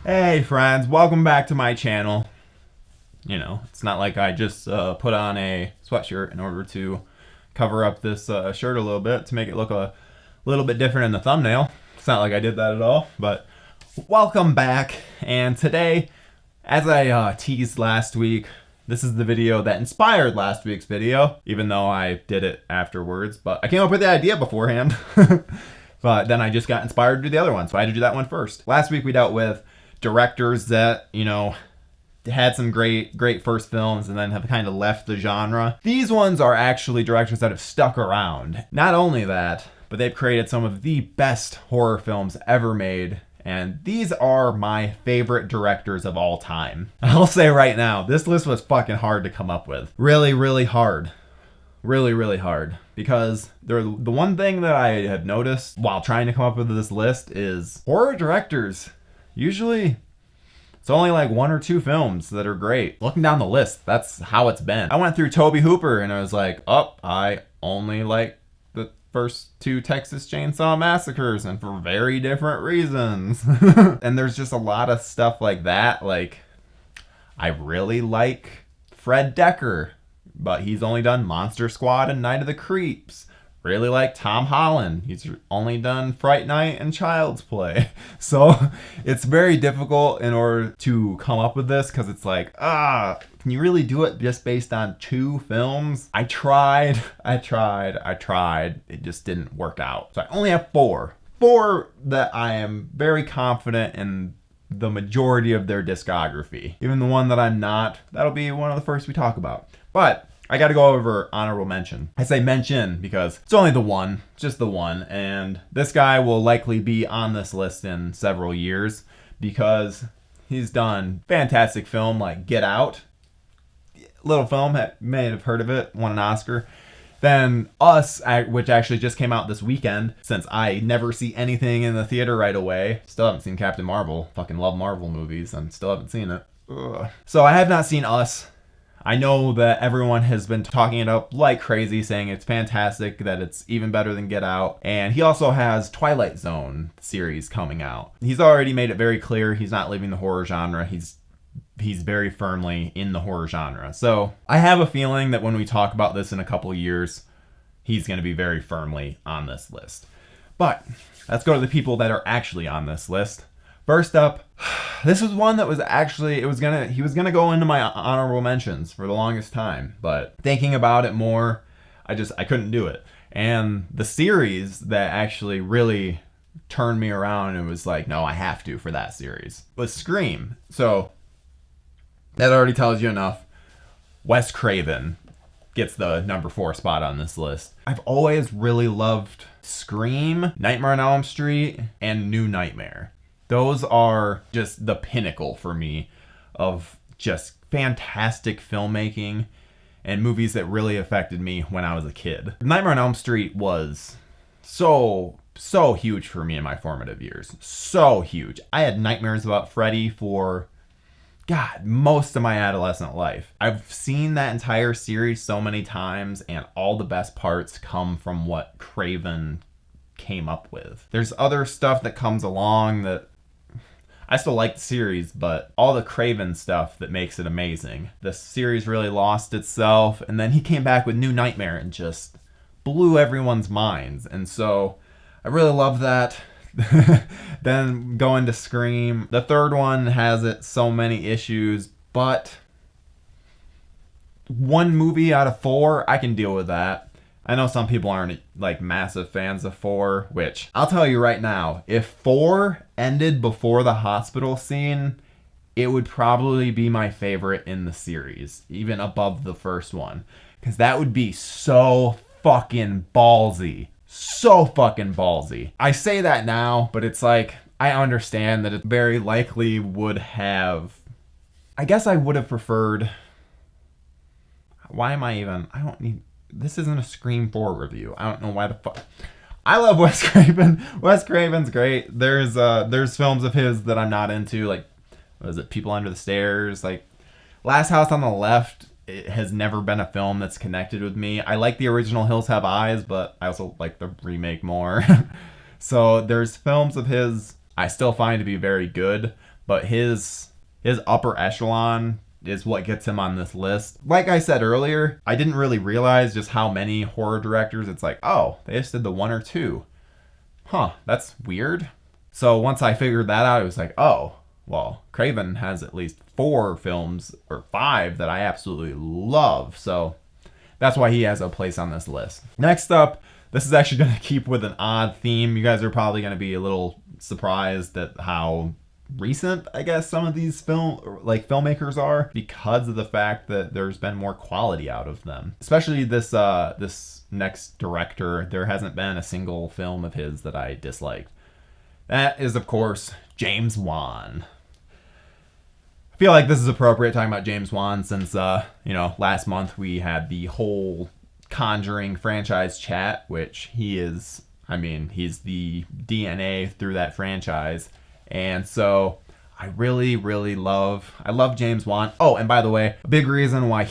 Hey friends, welcome back to my channel. You know, it's not like I just put on a sweatshirt in order to cover up this shirt a little bit to make it look a little bit different in the thumbnail. It's not like I did that at all, but welcome back. And today, as I teased last week, this is the video that inspired last week's video, even though I did it afterwards, but I came up with the idea beforehand. But then I just got inspired to do the other one, so I had to do that one first. Last week we dealt with directors that, you know, had some great first films and then have kind of left the genre. These ones are actually directors that have stuck around. Not only that, but they've created some of the best horror films ever made. And these are my favorite directors of all time. I'll say right now, this list was fucking hard to come up with. Really hard. Really hard. Because the one thing that I have noticed while trying to come up with this list is horror directors. Usually, it's only like one or two films that are great. Looking down the list, that's how it's been. I went through Tobe Hooper and I was like, I only like the first two Texas Chainsaw Massacres, and for very different reasons. And there's just a lot of stuff like that. Like, I really like Fred Dekker, but he's only done Monster Squad and Night of the Creeps. Really like Tom Holland. He's only done Fright Night and Child's Play. So it's very difficult in order to come up with this, because it's like, can you really do it just based on two films? I tried. It just didn't work out. So I only have four that I am very confident in the majority of their discography. Even the one that I'm not, that'll be one of the first we talk about. But I gotta go over honorable mention. I say mention because it's only the one, just the one, and this guy will likely be on this list in several years because he's done fantastic film like Get Out. Little film, may have heard of it, won an Oscar. Then Us, which actually just came out this weekend, since I never see anything in the theater right away. Still haven't seen Captain Marvel. Fucking love Marvel movies and still haven't seen it. Ugh. So I have not seen Us. I know that everyone has been talking it up like crazy, saying it's fantastic, that it's even better than Get Out. And he also has Twilight Zone series coming out. He's already made it very clear he's not leaving the horror genre. He's very firmly in the horror genre. So I have a feeling that when we talk about this in a couple of years, he's going to be very firmly on this list. But let's go to the people that are actually on this list. First up, this was one that was actually, he was gonna go into my honorable mentions for the longest time, but thinking about it more, I couldn't do it. And the series that actually really turned me around and was like, no, I have to for that series, was Scream. So that already tells you enough. Wes Craven gets the number 4 spot on this list. I've always really loved Scream, Nightmare on Elm Street, and New Nightmare. Those are just the pinnacle for me of just fantastic filmmaking and movies that really affected me when I was a kid. Nightmare on Elm Street was so huge for me in my formative years. So huge. I had nightmares about Freddy for, God, most of my adolescent life. I've seen that entire series so many times, and all the best parts come from what Craven came up with. There's other stuff that comes along that I still like the series, but all the Craven stuff that makes it amazing. The series really lost itself, and then he came back with New Nightmare and just blew everyone's minds. And so I really love that. Then going to Scream. The third one has so many issues, but one movie out of 4, I can deal with that. I know some people aren't like massive fans of 4, which I'll tell you right now, if 4 ended before the hospital scene, it would probably be my favorite in the series, even above the first one, because that would be so fucking ballsy. So fucking ballsy. I say that now, but it's like, I understand that it very likely would have, I guess I would have preferred, this isn't a Scream 4 review. I don't know why the fuck. I love Wes Craven. Wes Craven's great. There's films of his that I'm not into, like, what is it, People Under the Stairs, like Last House on the Left. It has never been a film that's connected with me. I like the original Hills Have Eyes, but I also like the remake more. So there's films of his I still find to be very good, but his upper echelon is what gets him on this list. Like I said earlier, I didn't really realize just how many horror directors. It's like, oh, they just did the one or two. Huh, that's weird. So once I figured that out, it was like, oh, well, Craven has at least 4 films or 5 that I absolutely love. So that's why he has a place on this list. Next up, this is actually going to keep with an odd theme. You guys are probably going to be a little surprised at how recent, I guess, some of these filmmakers are, because of the fact that there's been more quality out of them. Especially this next director, there hasn't been a single film of his that I disliked. That is, of course, James Wan. I feel like this is appropriate talking about James Wan since, last month we had the whole Conjuring franchise chat, which he's the DNA through that franchise. And so I really, really love James Wan. Oh, and by the way, a big reason why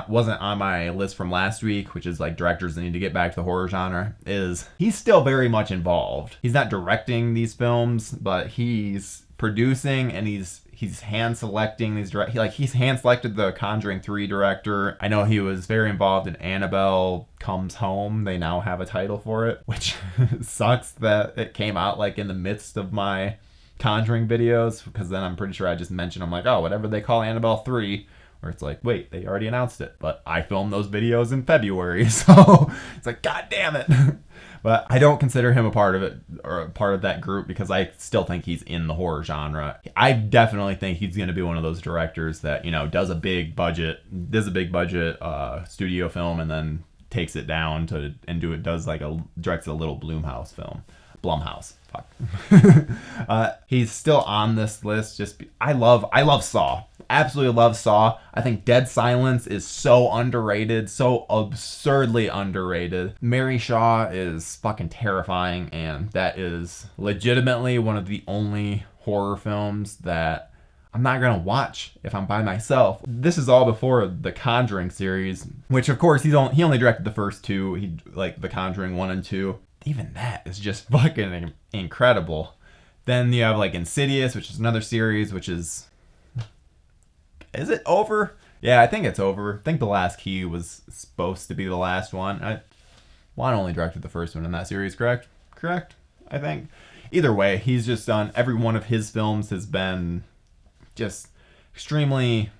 wasn't on my list from last week, which is like directors that need to get back to the horror genre, is he's still very much involved. He's not directing these films, but he's producing, and he's hand selecting these he's hand selected the Conjuring 3 director. I know he was very involved in Annabelle Comes Home. They now have a title for it, which sucks that it came out like in the midst of my Conjuring videos, because then I'm pretty sure I just mentioned, I'm like, oh, whatever they call Annabelle 3, where it's like, wait, they already announced it, but I filmed those videos in February, so it's like, god damn it. But I don't consider him a part of it, or a part of that group, because I still think he's in the horror genre. I definitely think he's going to be one of those directors that, does a big budget studio film and then takes it down directs a little Blumhouse film. Blumhouse. Fuck. He's still on this list. I love Saw. Absolutely love Saw. I think Dead Silence is so underrated, so absurdly underrated. Mary Shaw is fucking terrifying, and that is legitimately one of the only horror films that I'm not gonna watch if I'm by myself. This is all before the Conjuring series, which of course he only directed the first 2. He The Conjuring 1 and 2. Even that is just fucking incredible. Then you have Insidious, which is another series, which is it over? Yeah, I think it's over. I think The Last Key was supposed to be the last one. Juan only directed the first one in that series, correct? I think. Either way, he's just done, every one of his films has been just extremely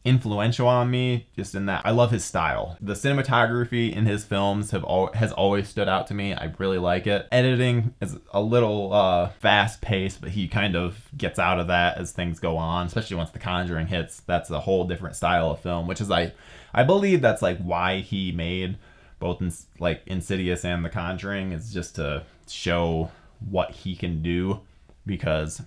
influential on me, just in that I love his style. The cinematography in his films has always stood out to me. I really like it. Editing is a little fast paced, but he kind of gets out of that as things go on, especially once The Conjuring hits. That's a whole different style of film, which is I believe that's why he made both Insidious and The Conjuring, is just to show what he can do, because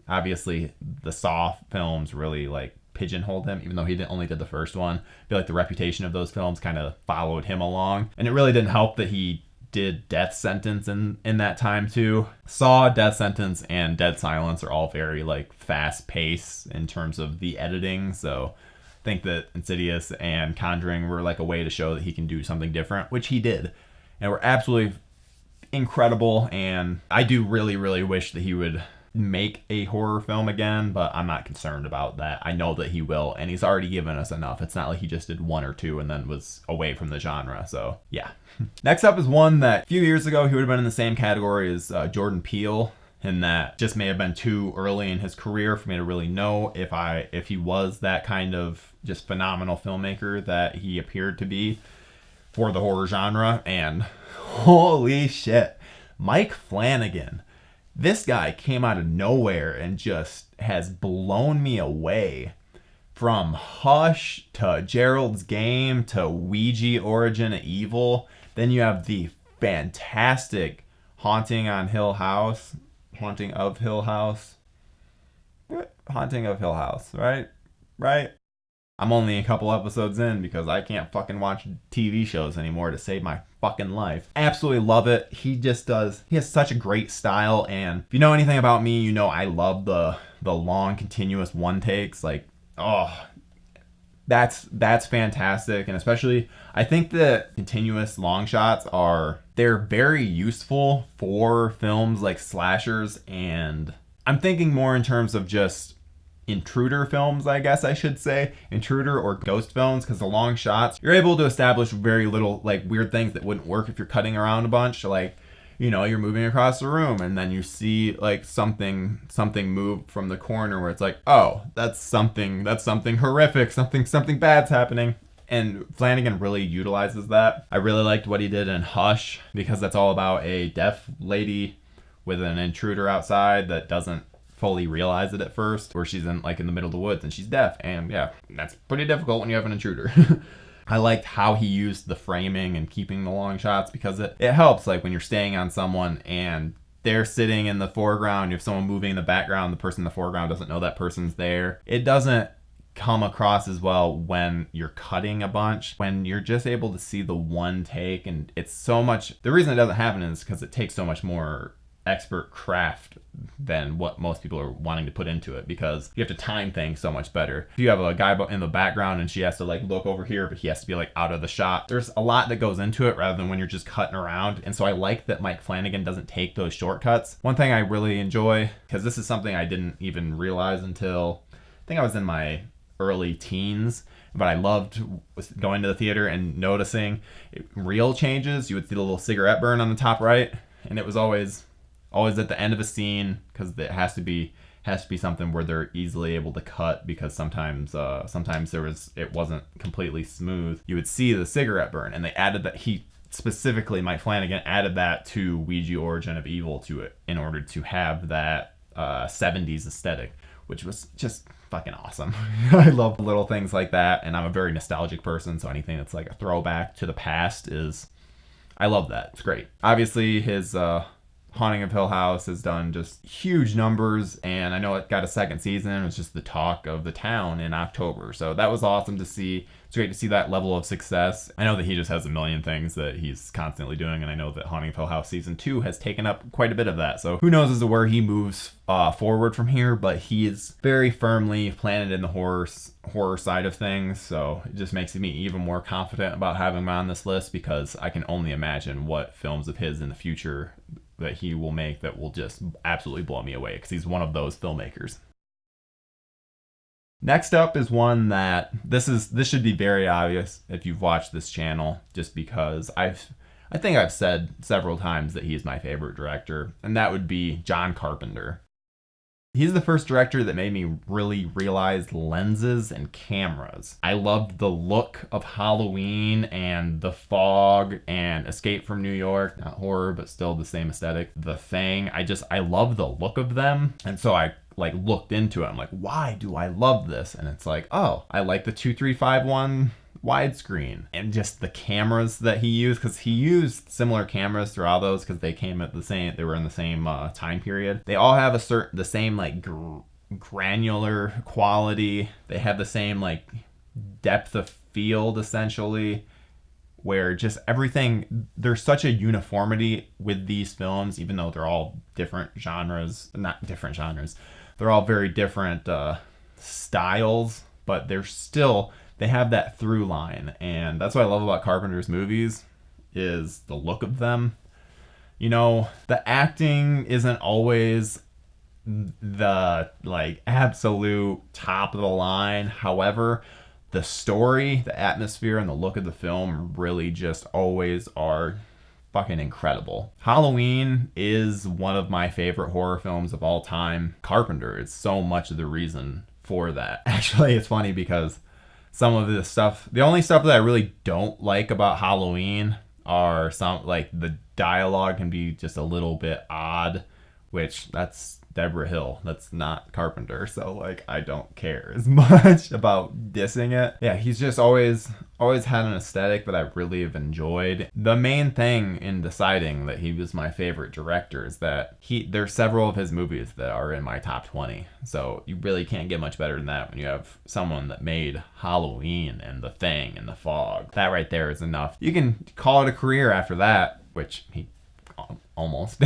obviously the Saw films really pigeonholed him, even though he only did the first one. I feel like the reputation of those films kind of followed him along, and it really didn't help that he did Death Sentence in that time too. Saw, Death Sentence, and Dead Silence are all very fast paced in terms of the editing, so I think that Insidious and Conjuring were a way to show that he can do something different, which he did, and were absolutely incredible. And I do really, really wish that he would make a horror film again, but I'm not concerned about that. I know that he will, and he's already given us enough. It's not like he just did 1 or 2 and then was away from the genre, so yeah. Next up is one that a few years ago he would have been in the same category as Jordan Peele, and that just may have been too early in his career for me to really know if he was that kind of just phenomenal filmmaker that he appeared to be for the horror genre. And holy shit, Mike Flanagan. This guy came out of nowhere and just has blown me away. From Hush to Gerald's Game to Ouija Origin of Evil. Then you have the fantastic Haunting of Hill House, right? I'm only a couple episodes in because I can't fucking watch TV shows anymore to save my fucking life. Absolutely love it. He has such a great style, and if you know anything about me, you know I love the long continuous one takes. That's fantastic. And especially I think that continuous long shots they're very useful for films like slashers and I'm thinking more in terms of just intruder films, I guess I should say. Intruder or ghost films, because the long shots, you're able to establish very little, like, weird things that wouldn't work if you're cutting around a bunch. Like, you know, you're moving across the room and then you see like something move from the corner where it's like, oh, that's something horrific, something bad's happening. And Flanagan really utilizes that. I really liked what he did in Hush, because that's all about a deaf lady with an intruder outside that doesn't fully realize it at first, where she's in the middle of the woods and she's deaf, and yeah, that's pretty difficult when you have an intruder. I liked how he used the framing and keeping the long shots, because it helps, like when you're staying on someone and they're sitting in the foreground, you have someone moving in the background, the person in the foreground doesn't know that person's there. It doesn't come across as well when you're cutting a bunch, when you're just able to see the one take. And it's so much, the reason it doesn't happen is because it takes so much more expert craft than what most people are wanting to put into it, because you have to time things so much better. If you have a guy in the background and she has to like look over here, but he has to be like out of the shot, there's a lot that goes into it rather than when you're just cutting around. And so I like that Mike Flanagan doesn't take those shortcuts. One thing I really enjoy, because this is something I didn't even realize until I think I was in my early teens, but I loved going to the theater and noticing reel changes. You would see the little cigarette burn on the top right, and it was always at the end of a scene, because it has to be something where they're easily able to cut, because sometimes it wasn't completely smooth. You would see the cigarette burn, and they added that. Specifically, Mike Flanagan added that to Ouija Origin of Evil to it in order to have that 70s aesthetic, which was just fucking awesome. I love little things like that, and I'm a very nostalgic person, so anything that's like a throwback to the past I love that. It's great. Obviously, his Haunting of Hill House has done just huge numbers, and I know it got a second season. It was just the talk of the town in October, so that was awesome to see. It's great to see that level of success. I know that he just has a million things that he's constantly doing, and I know that Haunting of Hill House season 2 has taken up quite a bit of that, so who knows as to where he moves forward from here, but he is very firmly planted in the horror side of things, so it just makes me even more confident about having him on this list, because I can only imagine what films of his in the future that he will make that will just absolutely blow me away, because he's one of those filmmakers. Next up is one that this should be very obvious if you've watched this channel, just because I think I've said several times that he's my favorite director, and that would be John Carpenter. He's the first director that made me really realize lenses and cameras. I loved the look of Halloween and The Fog and Escape from New York. Not horror, but still the same aesthetic. The Thing. I love the look of them. And so I looked into it. I'm like, why do I love this? And it's like, oh, I like the 2351 widescreen, and just the cameras that he used, because he used similar cameras throughout those, because they were in the same time period. They all have the same granular quality. They have the same depth of field, essentially, where just everything, there's such a uniformity with these films, even though they're all different genres. Not different genres, they're all very different styles, but they have that through line, and that's what I love about Carpenter's movies, is the look of them. You know, the acting isn't always the absolute top of the line. However, the story, the atmosphere, and the look of the film really just always are fucking incredible. Halloween is one of my favorite horror films of all time. Carpenter is so much of the reason for that. Actually, it's funny because some of the stuff, the only stuff that I really don't like about Halloween are some, the dialogue can be just a little bit odd, which that's Deborah Hill. That's not Carpenter. So I don't care as much about dissing it. Yeah, he's just always had an aesthetic that I really have enjoyed. The main thing in deciding that he was my favorite director is that there's several of his movies that are in my top 20. So you really can't get much better than that when you have someone that made Halloween and The Thing and The Fog. That right there is enough. You can call it a career after that, which he almost.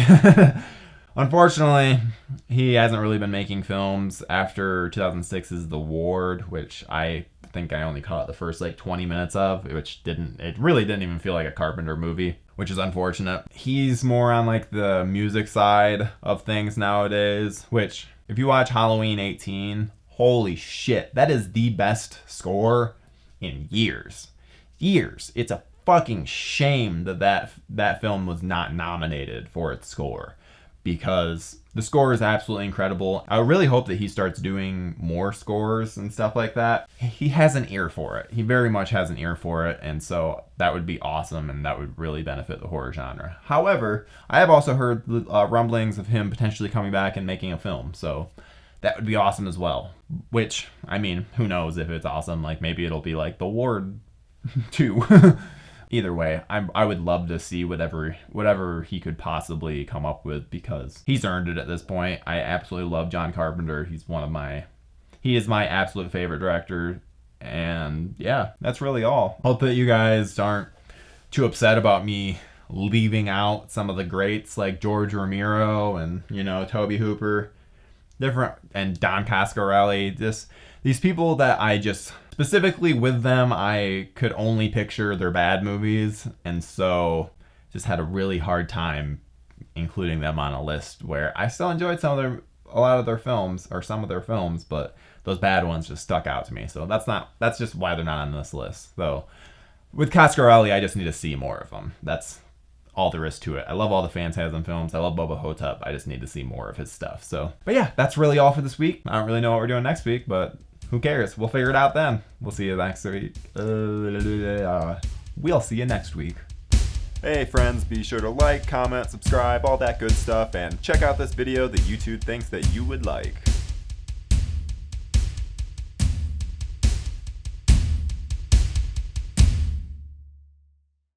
Unfortunately, he hasn't really been making films after 2006's The Ward, which I think I only caught the first 20 minutes of, it really didn't even feel like a Carpenter movie, which is unfortunate. He's more on like the music side of things nowadays, which if you watch Halloween 18, holy shit, that is the best score in years. It's a fucking shame that film was not nominated for its score, because the score is absolutely incredible. I really hope that he starts doing more scores and stuff like that. He has an ear for it. He very much has an ear for it, and so that would be awesome, and that would really benefit the horror genre. However, I have also heard rumblings of him potentially coming back and making a film, so that would be awesome as well. Which, I mean, who knows if it's awesome? Like, maybe it'll be like The Ward 2. Either way, I would love to see whatever he could possibly come up with, because he's earned it at this point. I absolutely love John Carpenter. He is my absolute favorite director. And yeah, that's really all. Hope that you guys aren't too upset about me leaving out some of the greats like George Romero and, Tobe Hooper, and Don Coscarelli. These people that I just, specifically with them, I could only picture their bad movies, and so just had a really hard time including them on a list, where I still enjoyed some of their films, but those bad ones just stuck out to me. So that's just why they're not on this list. So with Coscarelli, I just need to see more of them. That's all there is to it. I love all the Phantasm films. I love Bubba Hotep. I just need to see more of his stuff. But yeah, that's really all for this week. I don't really know what we're doing next week, but who cares? We'll figure it out then. We'll see you next week. We'll see you next week. Hey friends, be sure to like, comment, subscribe, all that good stuff, and check out this video that YouTube thinks that you would like.